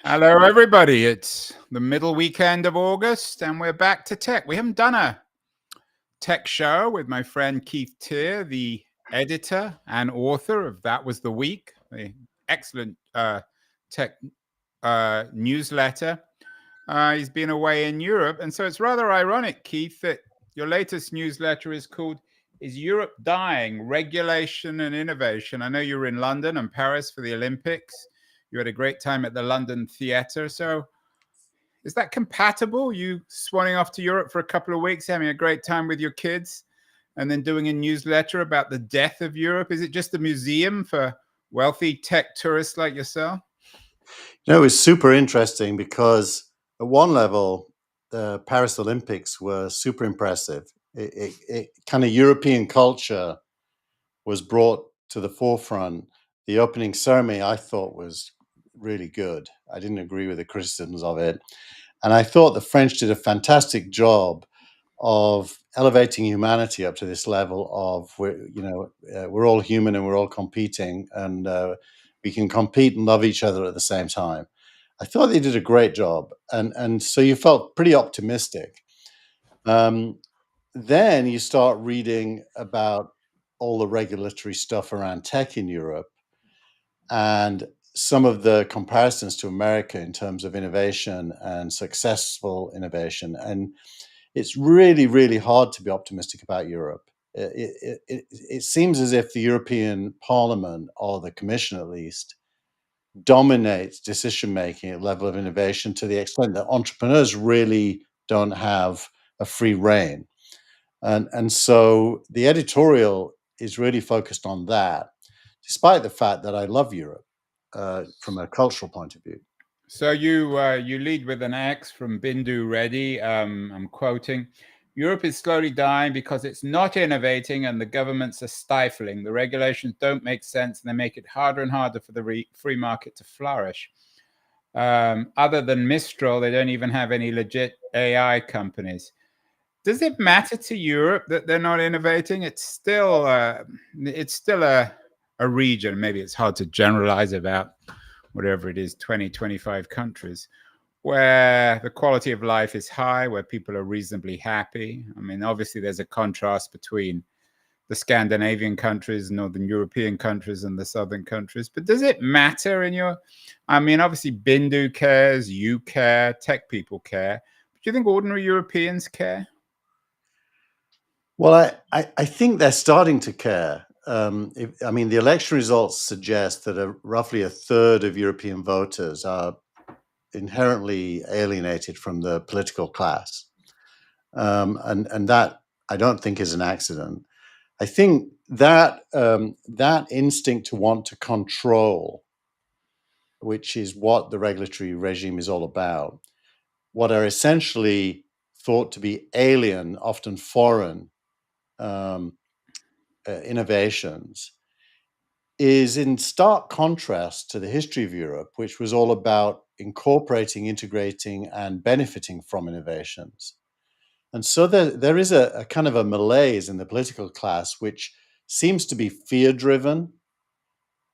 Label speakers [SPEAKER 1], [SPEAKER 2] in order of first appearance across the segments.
[SPEAKER 1] Hello, everybody. It's the middle weekend of August, and we're back to tech. We haven't done a tech show with my friend Keith Tier, the editor and author of That Was the Week, the excellent tech newsletter. He's been away in Europe, and so it's rather ironic, Keith, that your latest newsletter is called Is Europe Dying? Regulation and Innovation. I know you were in London and Paris for the Olympics. You had a great time at the London Theatre. So is that compatible? You swanning off to Europe for a couple of weeks, having a great time with your kids, and then doing a newsletter about the death of Europe? Is it just a museum for wealthy tech tourists like yourself?
[SPEAKER 2] It was super interesting because at one level, the Paris Olympics were super impressive. It kind of European culture was brought to the forefront. The opening ceremony I thought was really good. I didn't agree with the criticisms of it. And I thought the French did a fantastic job of elevating humanity up to this level of we're all human and we're all competing, and we can compete and love each other at the same time. I thought they did a great job, and so you felt pretty optimistic. Then you start reading about all the regulatory stuff around tech in Europe, and some of the comparisons to America in terms of innovation and successful innovation. And it's really, really hard to be optimistic about Europe. It seems as if the European Parliament, or the Commission at least, dominates decision making at level of innovation to the extent that entrepreneurs really don't have a free rein. And so the editorial is really focused on that, despite the fact that I love Europe from a cultural point of view.
[SPEAKER 1] So you lead with an X from Bindu Reddy. I'm quoting: Europe is slowly dying because it's not innovating and the governments are stifling. The regulations don't make sense and they make it harder and harder for the free market to flourish. Other than Mistral, they don't even have any legit AI companies. Does it matter to Europe that they're not innovating? It's still a region. Maybe it's hard to generalize about whatever it is, 20, 25 countries, where the quality of life is high, where people are reasonably happy. I mean, obviously, there's a contrast between the Scandinavian countries, Northern European countries, and the Southern countries. But does it matter in your... I mean, obviously, Bindu cares, you care, tech people care. But do you think ordinary Europeans care?
[SPEAKER 2] Well, I think they're starting to care. The election results suggest that roughly a third of European voters are inherently alienated from the political class. And that, I don't think, is an accident. I think that that instinct to want to control, which is what the regulatory regime is all about, what are essentially thought to be alien, often foreign innovations, is in stark contrast to the history of Europe, which was all about incorporating, integrating, and benefiting from innovations. And so there is a kind of a malaise in the political class, which seems to be fear-driven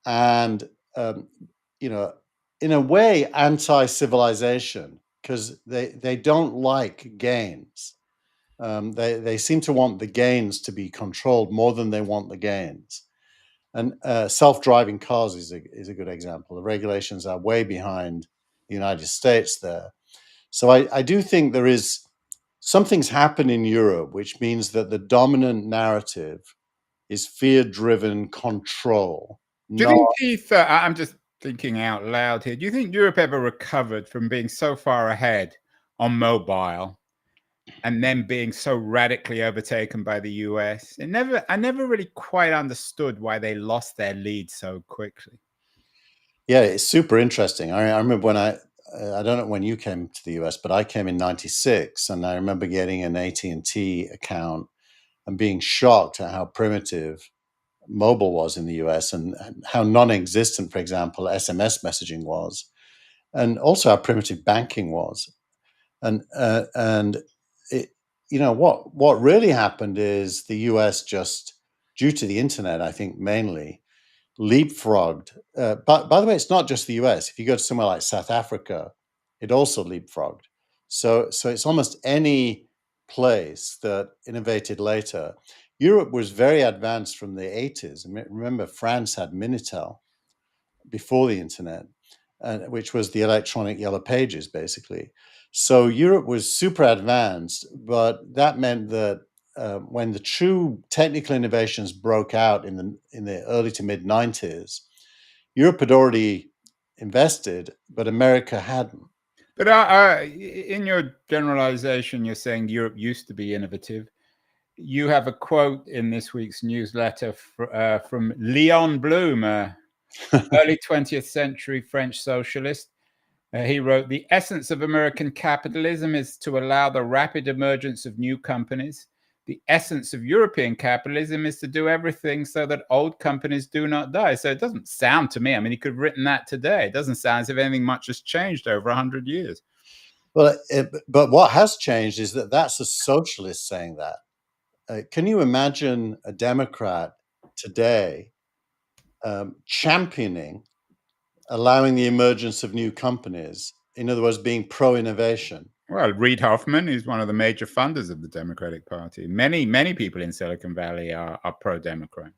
[SPEAKER 2] and, in a way, anti-civilization, because they don't like gains. They seem to want the gains to be controlled more than they want the gains. And self-driving cars is a good example. The regulations are way behind the United States there. So I do think there is something's happened in Europe, which means that the dominant narrative is fear-driven control.
[SPEAKER 1] Do you think, Keith, I'm just thinking out loud here, do you think Europe ever recovered from being so far ahead on mobile and then being so radically overtaken by the US? I never really quite understood why they lost their lead so quickly.
[SPEAKER 2] Yeah, it's super interesting. I remember when I don't know when you came to the US, but I came in '96, and I remember getting an AT&T account and being shocked at how primitive mobile was in the US, and how non-existent, for example, SMS messaging was, and also how primitive banking was. And it, what really happened is the US, just due to the internet, I think mainly, leapfrogged. But by the way, it's not just the US. If you go to somewhere like South Africa, it also leapfrogged. So it's almost any place that innovated later. Europe was very advanced from the 80s. Remember, France had Minitel before the internet, which was the electronic yellow pages, basically. So Europe was super advanced, but that meant that when the true technical innovations broke out in the early to mid 90s, Europe had already invested, but America hadn't.
[SPEAKER 1] But in your generalization, you're saying Europe used to be innovative. You have a quote in this week's newsletter from Leon Blum, early 20th century French socialist. He wrote, "The essence of American capitalism is to allow the rapid emergence of new companies. The essence of European capitalism is to do everything so that old companies do not die." So it doesn't sound to me, I mean, he could have written that today. It doesn't sound as if anything much has changed over 100 years.
[SPEAKER 2] Well, but what has changed is that that's a socialist saying that. Can you imagine a Democrat today championing allowing the emergence of new companies? In other words, being pro-innovation.
[SPEAKER 1] Well, Reid Hoffman is one of the major funders of the Democratic Party. Many people in Silicon Valley are pro-Democrat.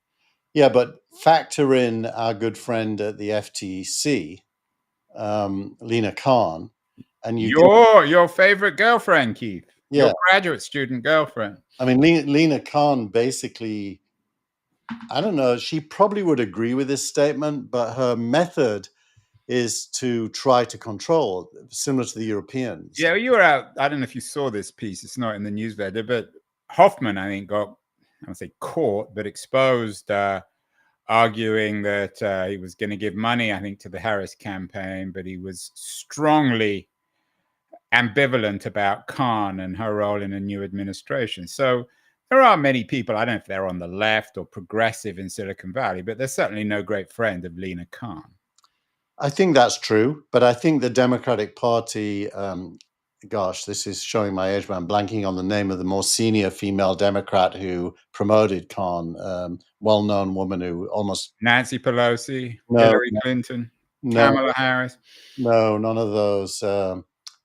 [SPEAKER 2] Yeah, but factor in our good friend at the FTC, Lena Khan, and
[SPEAKER 1] your favorite girlfriend, Keith.
[SPEAKER 2] Yeah.
[SPEAKER 1] Your graduate student girlfriend.
[SPEAKER 2] I mean, Lena Khan basically, I don't know, she probably would agree with this statement, but her method is to try to control, similar to the Europeans.
[SPEAKER 1] Yeah, you were out. I don't know if you saw this piece. It's not in the newsletter, but Hoffman, I think, got, I don't say caught, but exposed, arguing that he was going to give money, I think, to the Harris campaign, but he was strongly ambivalent about Khan and her role in a new administration. So there are many people, I don't know if they're on the left or progressive in Silicon Valley, but they're certainly no great friend of Lena Khan.
[SPEAKER 2] I think that's true, but I think the Democratic Party, gosh, this is showing my age, but I'm blanking on the name of the more senior female Democrat who promoted Khan, well-known woman who almost...
[SPEAKER 1] Nancy Pelosi, Hillary Clinton, Kamala Harris.
[SPEAKER 2] No, none of those.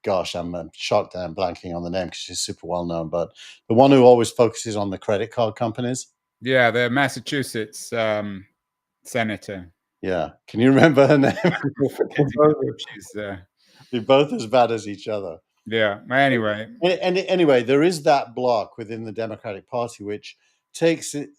[SPEAKER 2] Gosh, I'm shocked that I'm blanking on the name because she's super well-known, but the one who always focuses on the credit card companies.
[SPEAKER 1] Yeah, the Massachusetts senator.
[SPEAKER 2] Yeah. Can you remember her name? They're both as bad as each other.
[SPEAKER 1] Yeah. Anyway.
[SPEAKER 2] Anyway, there is that block within the Democratic Party which takes it,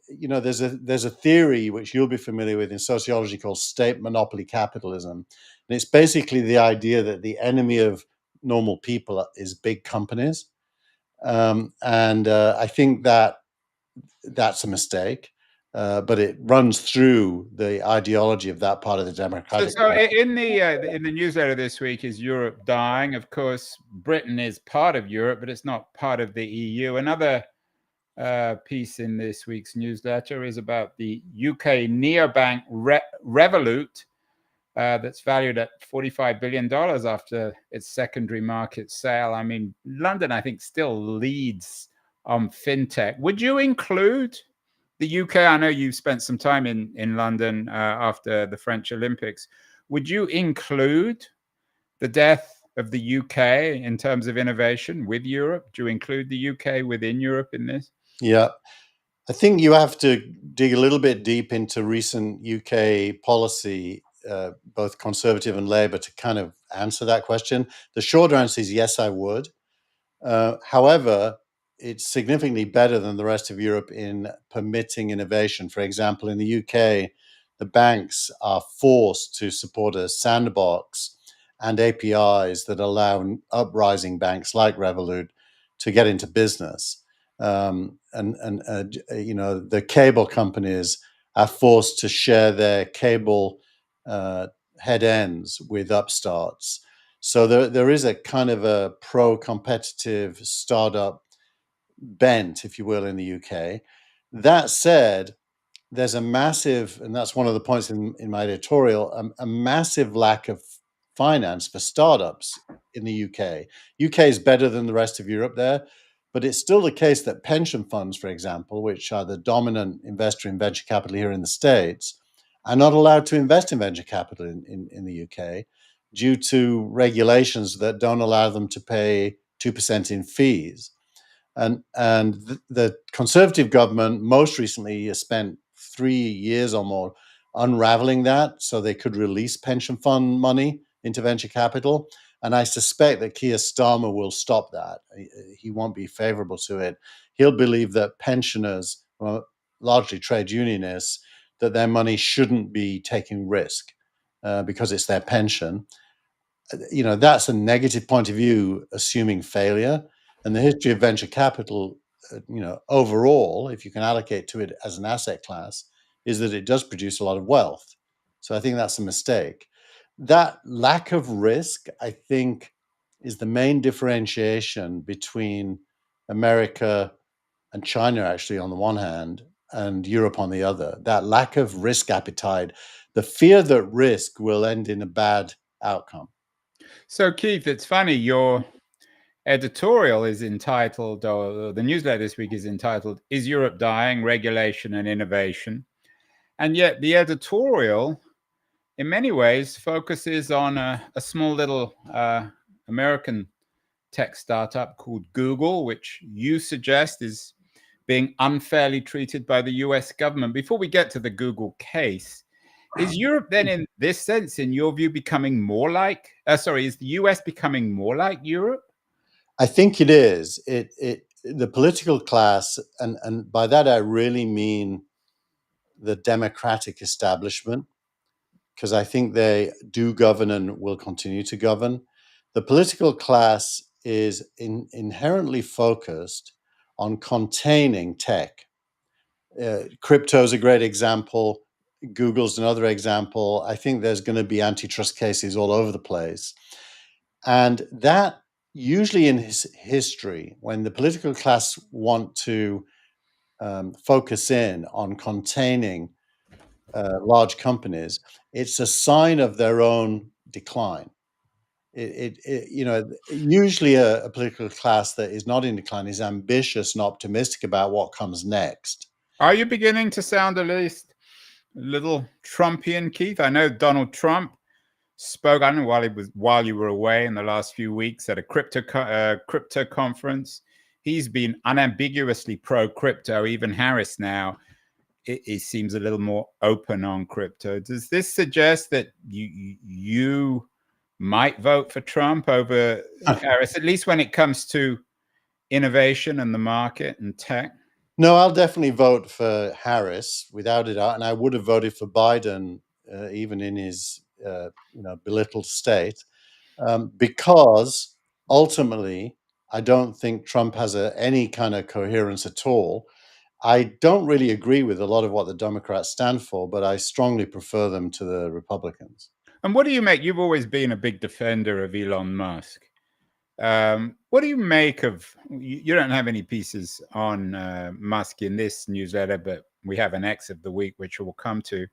[SPEAKER 2] there's a theory which you'll be familiar with in sociology called state monopoly capitalism. And it's basically the idea that the enemy of normal people is big companies. And I think that that's a mistake. But it runs through the ideology of that part of the Democratic Party.
[SPEAKER 1] So in the newsletter this week, is Europe dying? Of course, Britain is part of Europe, but it's not part of the EU. Another piece in this week's newsletter is about the UK neobank Revolut, that's valued at $45 billion after its secondary market sale. I mean, London, I think, still leads on fintech. Would you include the UK? I know you spent some time in London after the French Olympics. Would you include the death of the UK in terms of innovation with Europe? Do you include the UK within Europe in this?
[SPEAKER 2] Yeah. I think you have to dig a little bit deep into recent UK policy, both Conservative and Labour, to kind of answer that question. The short answer is yes, I would. However, it's significantly better than the rest of Europe in permitting innovation. For example, in the UK, the banks are forced to support a sandbox and APIs that allow uprising banks like Revolut to get into business. The cable companies are forced to share their cable head ends with upstarts. So there is a kind of a pro-competitive startup bent, if you will, in the UK. That said, there's a massive, and that's one of the points in my editorial, a massive lack of finance for startups in the UK. UK is better than the rest of Europe there, but it's still the case that pension funds, for example, which are the dominant investor in venture capital here in the States, are not allowed to invest in venture capital in the UK due to regulations that don't allow them to pay 2% in fees. And the Conservative government most recently has spent 3 years or more unraveling that so they could release pension fund money into venture capital. And I suspect that Keir Starmer will stop that. He won't be favorable to it. He'll believe that pensioners, well, largely trade unionists, that their money shouldn't be taking risk because it's their pension. That's a negative point of view, assuming failure. And the history of venture capital, overall, if you can allocate to it as an asset class, is that it does produce a lot of wealth. So I think that's a mistake. That lack of risk, I think, is the main differentiation between America and China, actually, on the one hand, and Europe on the other. That lack of risk appetite, the fear that risk will end in a bad outcome.
[SPEAKER 1] So, Keith, it's funny, your editorial is entitled, or the newsletter this week is entitled, "Is Europe Dying? Regulation and Innovation." And yet the editorial, in many ways, focuses on a small little American tech startup called Google, which you suggest is being unfairly treated by the US government. Before we get to the Google case, is Europe then, in this sense, in your view, becoming more like, is the US becoming more like Europe?
[SPEAKER 2] I think it is. The political class, and by that I really mean the democratic establishment, because I think they do govern and will continue to govern. The political class is inherently focused on containing tech. Crypto is a great example. Google's another example. I think there's going to be antitrust cases all over the place. And that usually in history, when the political class want to focus in on containing large companies, it's a sign of their own decline. Usually a political class that is not in decline is ambitious and optimistic about what comes next.
[SPEAKER 1] Are you beginning to sound at least a little Trumpian, Keith? I know Donald Trump spoke, I don't know, while you were away in the last few weeks at a crypto conference. He's been unambiguously pro-crypto. Even Harris now, it seems a little more open on crypto. Does this suggest that you might vote for Trump over Harris, at least when it comes to innovation and the market and tech?
[SPEAKER 2] No, I'll definitely vote for Harris without a doubt, and I would have voted for Biden even in his belittled state, because ultimately I don't think Trump has any kind of coherence at all. I don't really agree with a lot of what the Democrats stand for, but I strongly prefer them to the Republicans.
[SPEAKER 1] And what do you make? You've always been a big defender of Elon Musk. What do you make of, you don't have any pieces on Musk in this newsletter, but we have an X of the week, which we'll come to.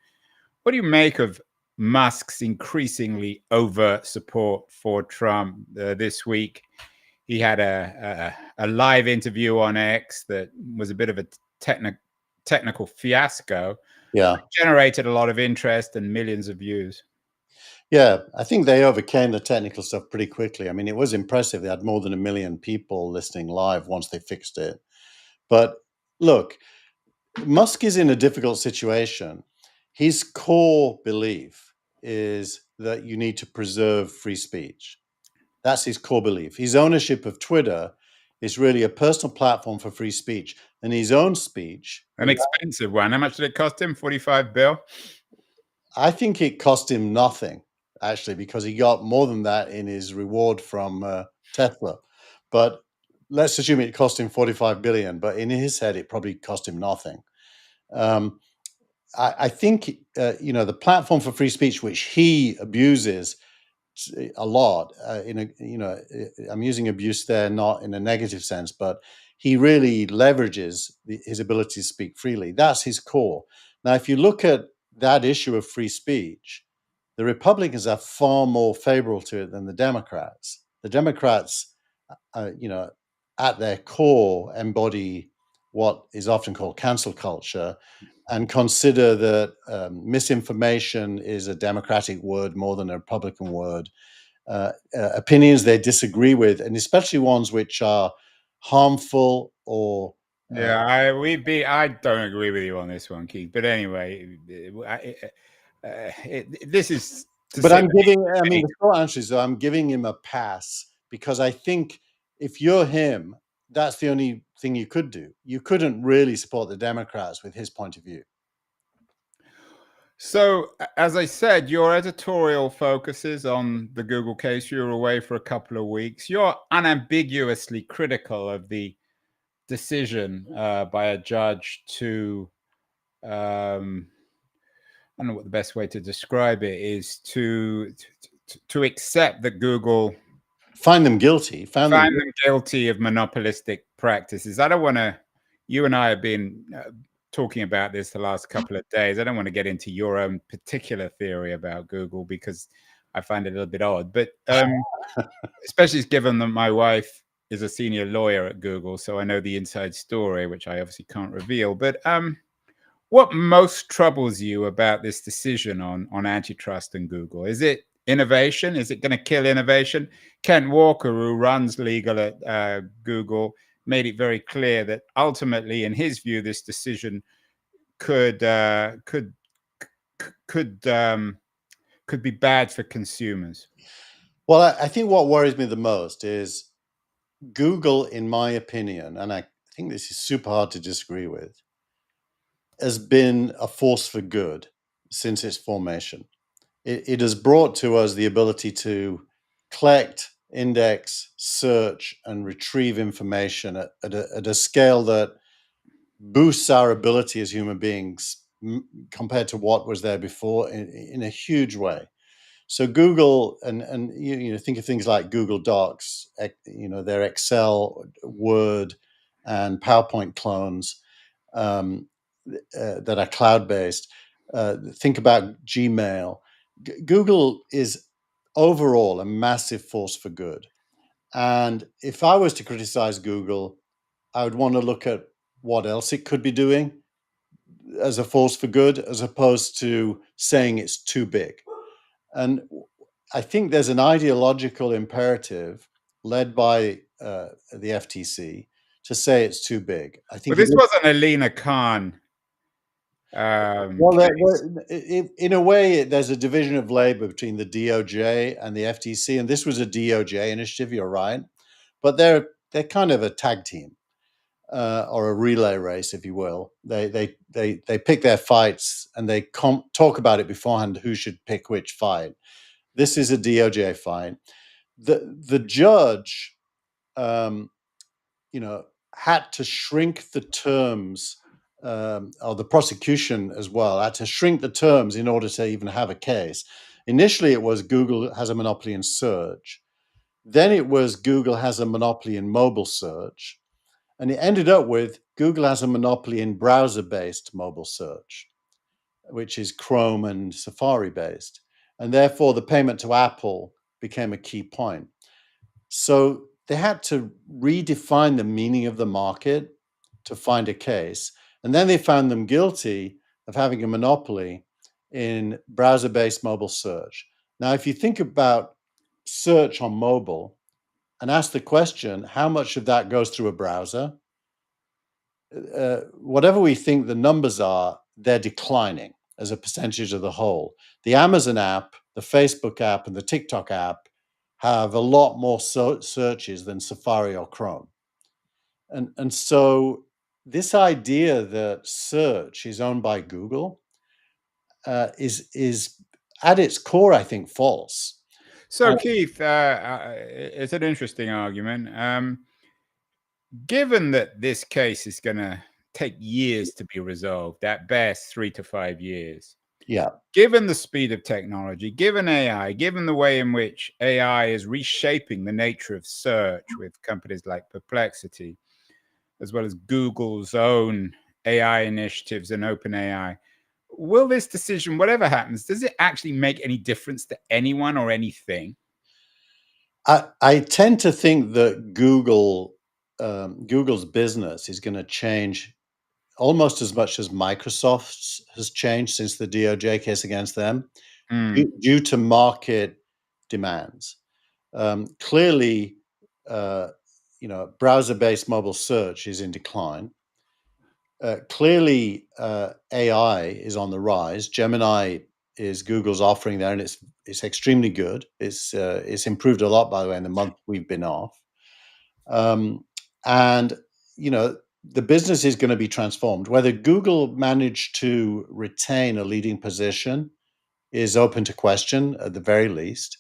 [SPEAKER 1] What do you make of Musk's increasingly overt support for Trump? This week, he had a live interview on X that was a bit of a technical fiasco.
[SPEAKER 2] Yeah.
[SPEAKER 1] It generated a lot of interest and millions of views.
[SPEAKER 2] Yeah, I think they overcame the technical stuff pretty quickly. I mean, it was impressive. They had more than 1 million people listening live once they fixed it. But look, Musk is in a difficult situation. His core belief is that you need to preserve free speech. That's his core belief. His ownership of Twitter is really a personal platform for free speech. And his own speech...
[SPEAKER 1] An expensive one. How much did it cost him? 45 bill?
[SPEAKER 2] I think it cost him nothing, actually, because he got more than that in his reward from Tesla. But let's assume it cost him 45 billion, but in his head, it probably cost him nothing. I think, the platform for free speech, which he abuses a lot, I'm using abuse there, not in a negative sense, but he really leverages his ability to speak freely. That's his core. Now, if you look at that issue of free speech, the Republicans are far more favorable to it than the Democrats. The Democrats, at their core, embody what is often called cancel culture. and consider that misinformation is a Democratic word more than a Republican word. Opinions they disagree with, and especially ones which are harmful or
[SPEAKER 1] Yeah, I don't agree with you on this one, Keith. But anyway, this is to
[SPEAKER 2] but
[SPEAKER 1] say
[SPEAKER 2] I'm
[SPEAKER 1] the
[SPEAKER 2] giving,
[SPEAKER 1] least
[SPEAKER 2] I
[SPEAKER 1] of
[SPEAKER 2] mean,
[SPEAKER 1] me.
[SPEAKER 2] the short answer is that I'm giving him a pass because I think if you're him, that's the only thing you could do. You couldn't really support the Democrats with his point of view.
[SPEAKER 1] So, as I said, your editorial focuses on the Google case. You were away for a couple of weeks. You're unambiguously critical of the decision by a judge to, I don't know what the best way to describe it is, to accept that Google
[SPEAKER 2] Find them guilty. Found them
[SPEAKER 1] found
[SPEAKER 2] guilty.
[SPEAKER 1] them guilty of monopolistic practices. I don't want to. You and I have been talking about this the last couple of days. I don't want to get into your own particular theory about Google because I find it a little bit odd. But especially given that my wife is a senior lawyer at Google, so I know the inside story, which I obviously can't reveal. But what most troubles you about this decision on antitrust and Google? Is it innovation? Is it going to kill innovation? Kent Walker, who runs legal at Google, made it very clear that ultimately, in his view, this decision could be bad for consumers.
[SPEAKER 2] Well, I think what worries me the most is Google, in my opinion, and I think this is super hard to disagree with, has been a force for good since its formation. It has brought to us the ability to collect, index, search, and retrieve information at a scale that boosts our ability as human beings compared to what was there before in a huge way. So Google and you know think of things like Google Docs, their Excel, Word, and PowerPoint clones that are cloud based. Think about Gmail. Google is overall a massive force for good. And if I was to criticize Google, I would want to look at what else it could be doing as a force for good, as opposed to saying it's too big. And I think there's an ideological imperative led by the FTC to say it's too big. I
[SPEAKER 1] But
[SPEAKER 2] think
[SPEAKER 1] this wasn't a Lena Khan
[SPEAKER 2] well,
[SPEAKER 1] case.
[SPEAKER 2] in a way, there's a division of labor between the DOJ and the FTC, and this was a DOJ initiative. You're right, but they're kind of a tag team or a relay race, if you will. They pick their fights and they talk about it beforehand. Who should pick which fight? This is a DOJ fight. The judge, um, had to shrink the terms, or the prosecution as well, had to shrink the terms in order to even have a case. Initially, it was Google has a monopoly in search. Then it was Google has a monopoly in mobile search. And it ended up with Google has a monopoly in browser based mobile search, which is Chrome and Safari based. And therefore, the payment to Apple became a key point. So they had to redefine the meaning of the market to find a case. And then they found them guilty of having a monopoly in browser based mobile search. Now, if you think about search on mobile and ask the question, how much of that goes through a browser? Whatever we think the numbers are, they're declining as a percentage of the whole. The Amazon app, the Facebook app, and the TikTok app have a lot more searches than Safari or Chrome. And so this idea that search is owned by Google is at its core, I think, false.
[SPEAKER 1] So, Keith, it's an interesting argument. Given that this case is going to take years to be resolved, at best 3 to 5 years,
[SPEAKER 2] Yeah.
[SPEAKER 1] given the speed of technology, given AI, given the way in which AI is reshaping the nature of search with companies like Perplexity, as well as Google's own AI initiatives and OpenAI, will this decision, whatever happens, does it actually make any difference to anyone or anything?
[SPEAKER 2] I tend to think that Google's business is going to change almost as much as Microsoft's has changed since the DOJ case against them,
[SPEAKER 1] Mm.
[SPEAKER 2] due to market demands. Clearly, browser-based mobile search is in decline. Clearly, AI is on the rise. Gemini is Google's offering there, and it's extremely good. It's improved a lot, by the way, in the month we've been off. And the business is going to be transformed. Whether Google managed to retain a leading position is open to question, at the very least.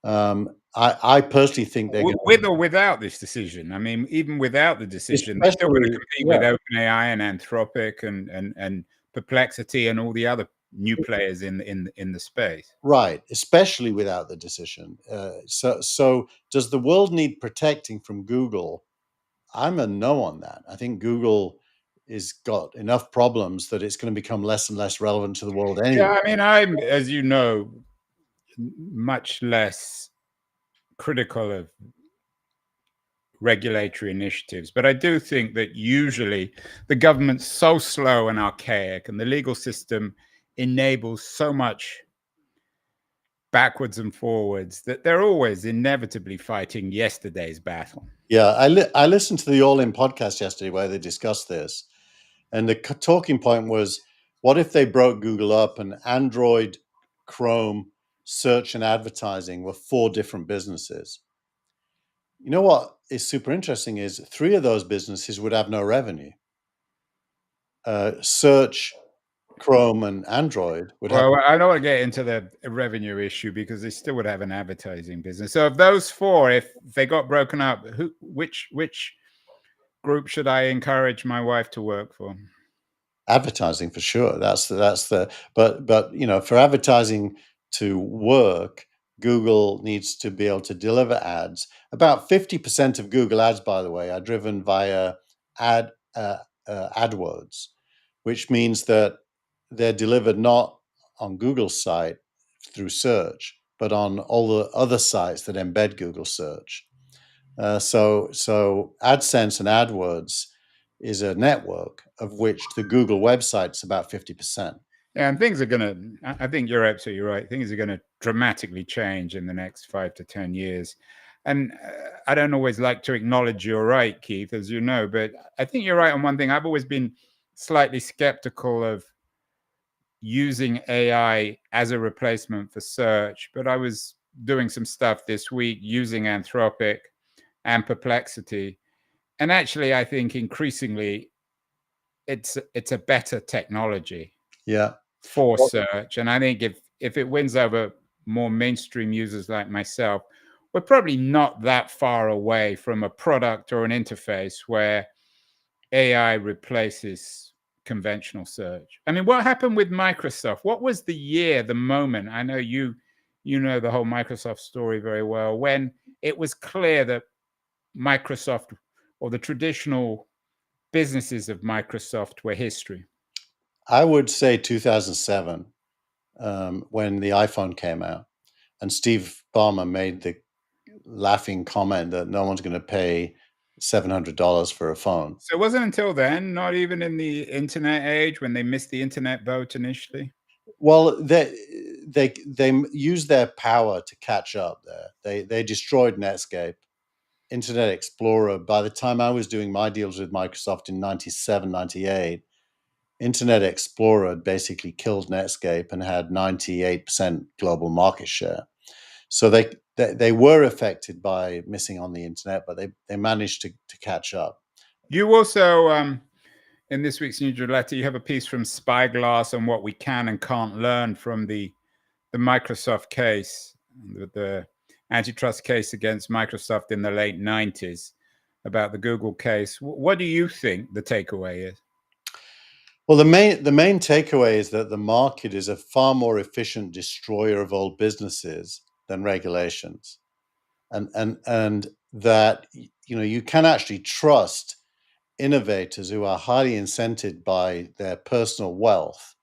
[SPEAKER 2] I personally think they're going to,
[SPEAKER 1] With or without this decision. I mean, even without the decision, they're still going to
[SPEAKER 2] especially,
[SPEAKER 1] compete
[SPEAKER 2] yeah,
[SPEAKER 1] with OpenAI and Anthropic and Perplexity and all the other new players in the space.
[SPEAKER 2] right, especially without the decision. So does the world need protecting from Google? I'm a no on that. I think Google is got enough problems that it's going to become less and less relevant to the world anyway.
[SPEAKER 1] Yeah, I mean, I'm, as you know, much less critical of regulatory initiatives, but I do think that usually the government's so slow and archaic, and the legal system enables so much backwards and forwards that they're always inevitably fighting yesterday's battle.
[SPEAKER 2] Yeah, I listened to the All In podcast yesterday where they discussed this, and the talking point was, what if they broke Google up and Android, Chrome, search, and advertising were 4 different businesses? You know what is super interesting is 3 of those businesses would have no revenue. Search, Chrome, and Android would have.
[SPEAKER 1] Well, I don't want to get into the revenue issue because they still would have an advertising business. So of those 4, if they got broken up, which group should I encourage my wife to work for?
[SPEAKER 2] Advertising for sure. That's the but for advertising to work, Google needs to be able to deliver ads. About 50% of Google ads, by the way, are driven via AdWords, which means that they're delivered not on Google's site through search, but on all the other sites that embed Google search. So AdSense and AdWords is a network of which the Google website's about 50%.
[SPEAKER 1] Yeah, and things are going to, I think you're absolutely right. Things are going to dramatically change in the next 5 to 10 years. And I don't always like to acknowledge you're right, Keith, as you know, but I think you're right on one thing. I've always been slightly skeptical of using AI as a replacement for search, but I was doing some stuff this week using Anthropic and Perplexity. And actually, I think increasingly it's a better technology.
[SPEAKER 2] Yeah.
[SPEAKER 1] For search. And I think if it wins over more mainstream users like myself, we're probably not that far away from a product or an interface where AI replaces conventional search. I mean, what happened with Microsoft? What was the year, the moment? I know you know the whole Microsoft story very well, when it was clear that Microsoft, or the traditional businesses of Microsoft, were history.
[SPEAKER 2] I would say 2007, when the iPhone came out, and Steve Ballmer made the laughing comment that no one's going to pay $700 for a phone.
[SPEAKER 1] So it wasn't until then, not even in the internet age, when they missed the internet vote initially?
[SPEAKER 2] Well, they used their power to catch up there. They destroyed Netscape. Internet Explorer, by the time I was doing my deals with Microsoft in 97, 98, Internet Explorer had basically killed Netscape and had 98% global market share. So they were affected by missing on the internet, but they managed to catch up.
[SPEAKER 1] You also, in this week's newsletter, you have a piece from Spyglass on what we can and can't learn from the Microsoft case, the antitrust case against Microsoft in the late 90s, about the Google case. What do you think the takeaway is?
[SPEAKER 2] Well, the main takeaway is that the market is a far more efficient destroyer of old businesses than regulations, and that you can actually trust innovators who are highly incented by their personal wealth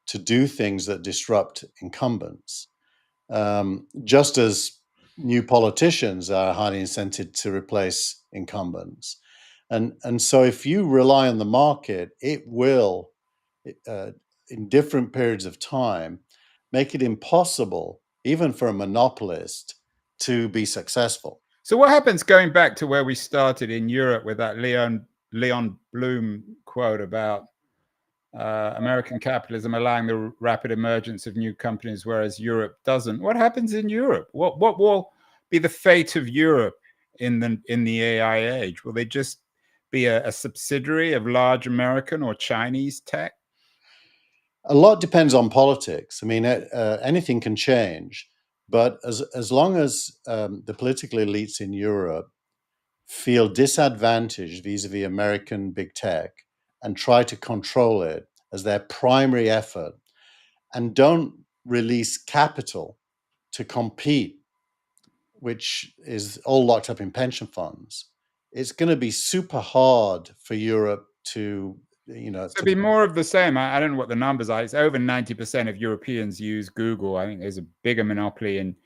[SPEAKER 2] to do things that disrupt incumbents, just as new politicians are highly incented to replace incumbents. And so if you rely on the market, it will, uh, in different periods of time, make it impossible, even for a monopolist, to be successful.
[SPEAKER 1] So what happens, going back to where we started in Europe with that Leon Bloom quote about American capitalism allowing the rapid emergence of new companies, whereas Europe doesn't? What happens in Europe? What will be the fate of Europe in the AI age? Will they just be a subsidiary of large American or Chinese tech?
[SPEAKER 2] A lot depends on politics. I mean, anything can change, but as long as the political elites in Europe feel disadvantaged vis-a-vis American big tech and try to control it as their primary effort, and don't release capital to compete, which is all locked up in pension funds, it's going to be super hard for Europe to,
[SPEAKER 1] So it'd be more of the same. I don't know what the numbers are. It's over 90% of Europeans use Google. I think there's a bigger monopoly in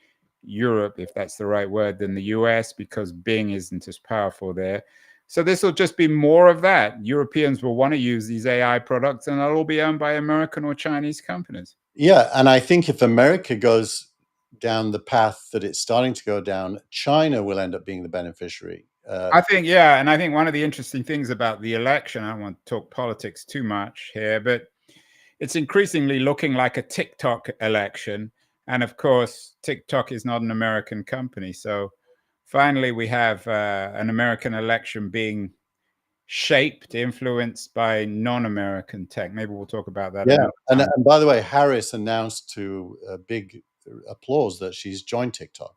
[SPEAKER 1] Europe, if that's the right word, than the US, because Bing isn't as powerful there. So this will just be more of that. Europeans will want to use these AI products, and they'll all be owned by American or Chinese companies.
[SPEAKER 2] Yeah, and I think if America goes down the path that it's starting to go down, China will end up being the beneficiary.
[SPEAKER 1] I think, yeah, and I think one of the interesting things about the election, I don't want to talk politics too much here, but it's increasingly looking like a TikTok election. And of course, TikTok is not an American company. So finally, we have an American election being shaped, influenced by non-American tech. Maybe we'll talk about that.
[SPEAKER 2] Yeah,
[SPEAKER 1] another time.
[SPEAKER 2] and by the way, Harris announced to big applause that she's joined TikTok.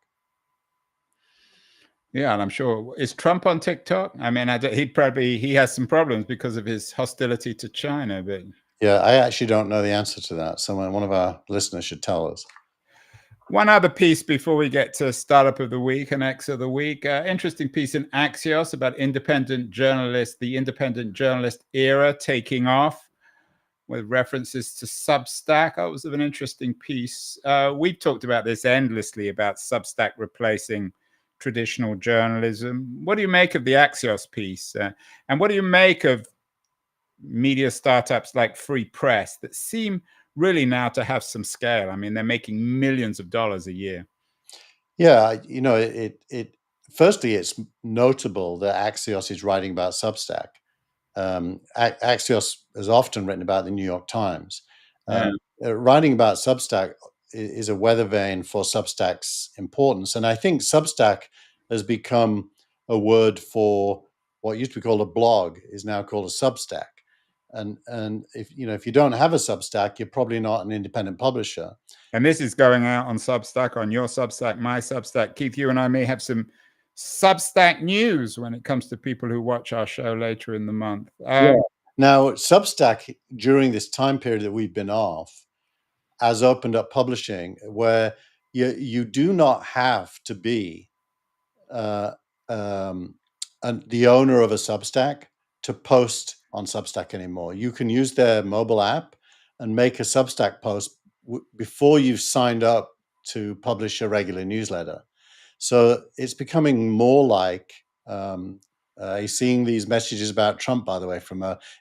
[SPEAKER 1] Yeah, and I'm sure, is Trump on TikTok? I mean, he has some problems because of his hostility to China. But
[SPEAKER 2] Yeah, I actually don't know the answer to that. Someone, one of our listeners, should tell us.
[SPEAKER 1] one other piece before we get to Startup of the Week and X of the Week. Interesting piece in Axios about independent journalists, the independent journalist era taking off, with references to Substack. That was an interesting piece. We've talked about this endlessly, about Substack replacing traditional journalism. What do you make of the Axios piece? And what do you make of media startups like Free Press that seem really now to have some scale? I mean, they're making millions of dollars a year.
[SPEAKER 2] Yeah, firstly, it's notable that Axios is writing about Substack. Axios has often written about the New York Times.
[SPEAKER 1] Yeah.
[SPEAKER 2] Writing about Substack is a weather vane for Substack's importance, and I think Substack has become a word for what used to be called a blog is now called a Substack. And if you don't have a Substack, you're probably not an independent publisher.
[SPEAKER 1] And this is going out on Substack, on your Substack, my Substack. Keith, you and I may have some Substack news when it comes to people who watch our show later in the month.
[SPEAKER 2] Yeah. Now, Substack, during this time period that we've been off, has opened up publishing where you do not have to be the owner of a Substack to post on Substack anymore. You can use their mobile app and make a Substack post before you've signed up to publish a regular newsletter. So it's becoming more like seeing these messages about Trump, by the way,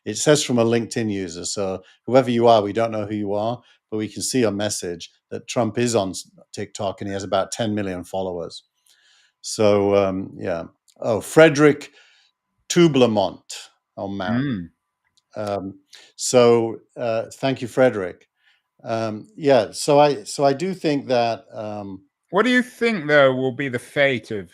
[SPEAKER 2] it says from a LinkedIn user. So whoever you are, we don't know who you are, but we can see a message that Trump is on TikTok and he has about 10 million followers. So, yeah. Oh, Frederick Tublemont on Mount. So thank you, Frederick. Yeah, so I do think that.
[SPEAKER 1] What do you think, though, will be the fate of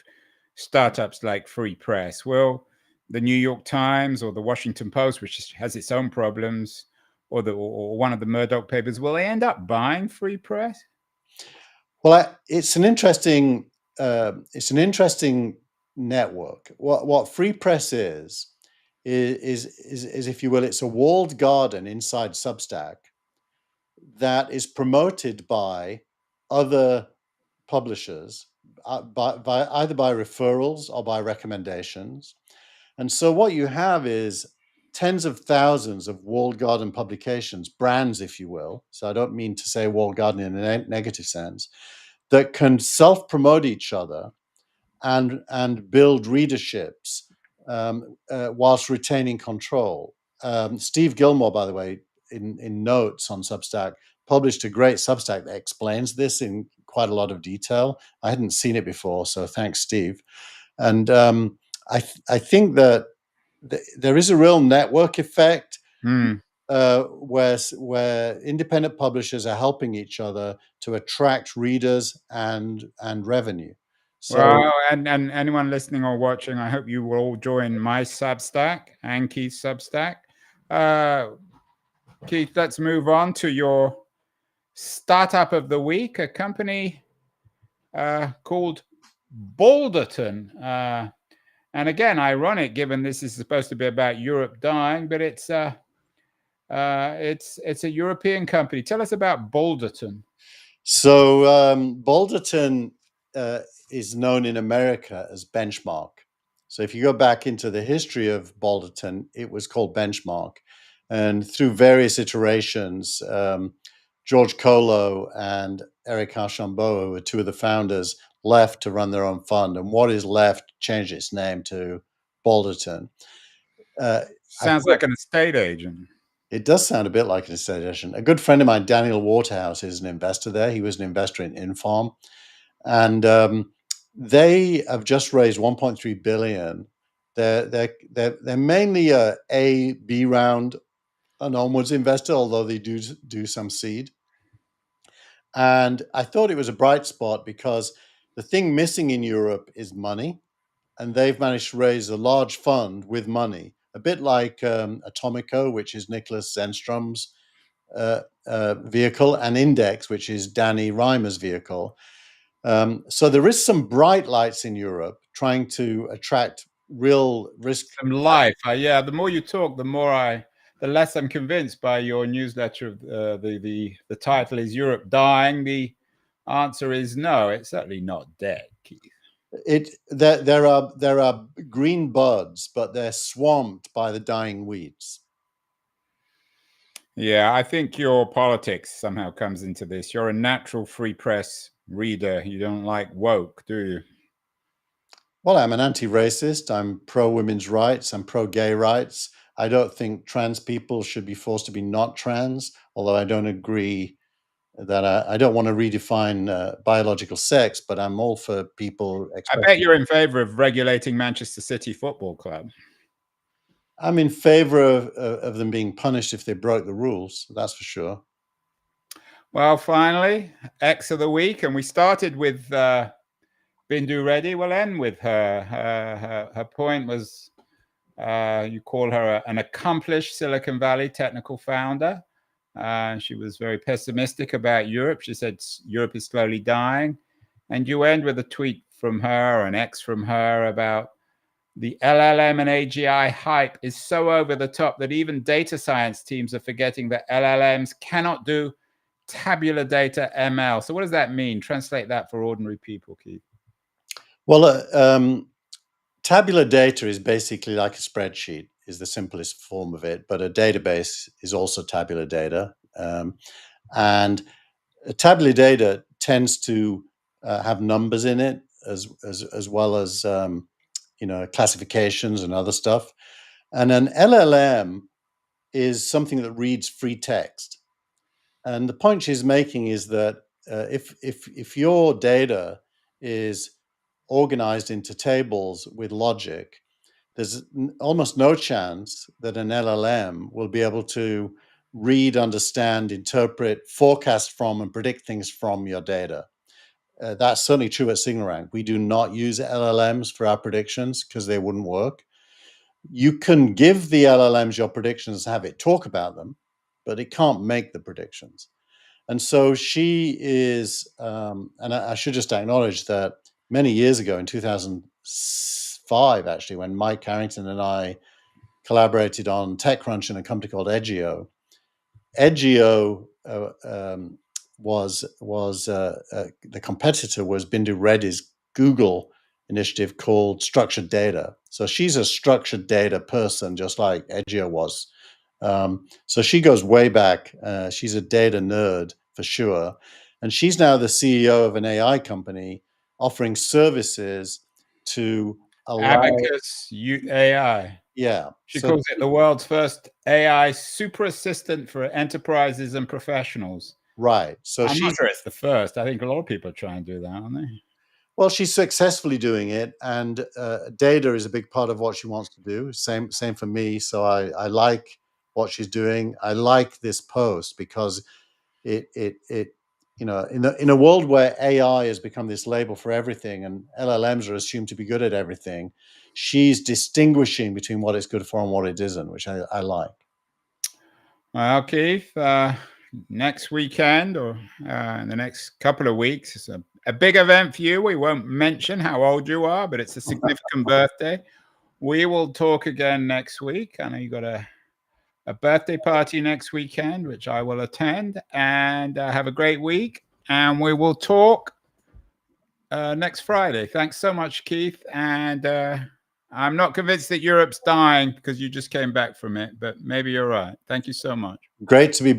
[SPEAKER 1] startups like Free Press? Will the New York Times or the Washington Post, which has its own problems, or one of the Murdoch papers, will they end up buying Free Press?
[SPEAKER 2] Well, it's an interesting network. What Free Press is if you will, it's a walled garden inside Substack that is promoted by other publishers, either by referrals or by recommendations. And so what you have is tens of thousands of walled garden publications, brands, if you will. So I don't mean to say walled garden in a negative sense, that can self-promote each other and build readerships whilst retaining control. Steve Gilmore, by the way, in notes on Substack, published a great Substack that explains this in quite a lot of detail. I hadn't seen it before, so thanks, Steve. And I think that there is a real network effect where independent publishers are helping each other to attract readers and revenue. So,
[SPEAKER 1] well, and anyone listening or watching, I hope you will all join my Substack and Keith's Substack. Keith, let's move on to your startup of the week, a company called Balderton. And again, ironic, given this is supposed to be about Europe dying, but it's a European company. Tell us about Balderton.
[SPEAKER 2] So Balderton is known in America as Benchmark. So if you go back into the history of Balderton, it was called Benchmark. And through various iterations, George Colo and Eric Archambault, who were two of the founders, left to run their own fund. And what is left changed its name to Balderton.
[SPEAKER 1] Sounds like an estate agent.
[SPEAKER 2] It does sound a bit like an estate agent. A good friend of mine, Daniel Waterhouse, is an investor there. He was an investor in Infarm. And they have just raised 1.3 billion. They're mainly a B round and onwards investor, although they do some seed. And I thought it was a bright spot because the thing missing in Europe is money, and they've managed to raise a large fund with money, a bit like Atomico, which is Nicholas Zenstrom's vehicle, and Index, which is Danny Reimer's vehicle. So there is some bright lights in Europe trying to attract real risk.
[SPEAKER 1] Some life. Yeah, the more you talk, the less I'm convinced by your newsletter. The title is Europe Dying. The answer is no, it's certainly not dead, Keith.
[SPEAKER 2] There are green buds, but they're swamped by the dying weeds.
[SPEAKER 1] Yeah, I think your politics somehow comes into this. You're a natural free press reader. You don't like woke, do you?
[SPEAKER 2] Well, I'm an anti-racist. I'm pro-women's rights. I'm pro-gay rights. I don't think trans people should be forced to be not trans, although I don't agree that I don't want to redefine biological sex, but I'm all for people
[SPEAKER 1] I bet you're in favor of regulating Manchester City Football Club.
[SPEAKER 2] I'm in favor of them being punished if they broke the rules, that's for sure.
[SPEAKER 1] Well, finally, X of the week, and we started with Bindu Reddy. We'll end with her. Her point was you call her an accomplished Silicon Valley technical founder. She was very pessimistic about Europe. She said Europe is slowly dying. And you end with a tweet from her, an X from her, about the LLM and AGI hype is so over the top that even data science teams are forgetting that LLMs cannot do tabular data ML. So what does that mean? Translate that for ordinary people, Keith.
[SPEAKER 2] Well, tabular data is basically like a spreadsheet, is the simplest form of it, but a database is also tabular data. And tabular data tends to have numbers in it as well as classifications and other stuff. And an LLM is something that reads free text. And the point she's making is that if your data is organized into tables with logic, there's almost no chance that an LLM will be able to read, understand, interpret, forecast from, and predict things from your data. That's certainly true at SignalRank. We do not use LLMs for our predictions because they wouldn't work. You can give the LLMs your predictions, have it talk about them, but it can't make the predictions. And so she is, and I should just acknowledge that many years ago in 2005, actually, when Mike Carrington and I collaborated on TechCrunch and a company called Edgio, was the competitor was Bindu Reddy's Google initiative called Structured Data. So she's a structured data person, just like Edgio was. So she goes way back. She's a data nerd for sure. And she's now the CEO of an AI company offering services to allow,
[SPEAKER 1] Abacus AI.
[SPEAKER 2] yeah.
[SPEAKER 1] She
[SPEAKER 2] So
[SPEAKER 1] calls it the world's first AI super assistant for enterprises and professionals.
[SPEAKER 2] right. So
[SPEAKER 1] I'm not
[SPEAKER 2] she's
[SPEAKER 1] sure it's the first. I think a lot of people are trying to do that, aren't they?
[SPEAKER 2] well, she's successfully doing it, and data is a big part of what she wants to do. Same for me. So I like what she's doing. I like this post because it you know, in a world where AI has become this label for everything and LLMs are assumed to be good at everything, she's distinguishing between what it's good for and what it isn't, which I like.
[SPEAKER 1] Well, Keith, next weekend or in the next couple of weeks, it's a big event for you. We won't mention how old you are, but it's a significant birthday. We will talk again next week. I know you got a birthday party next weekend, which I will attend, and have a great week. And we will talk next Friday. Thanks so much, Keith. And I'm not convinced that Europe's dying because you just came back from it, but maybe you're right. Thank you so much.
[SPEAKER 2] Great to be back.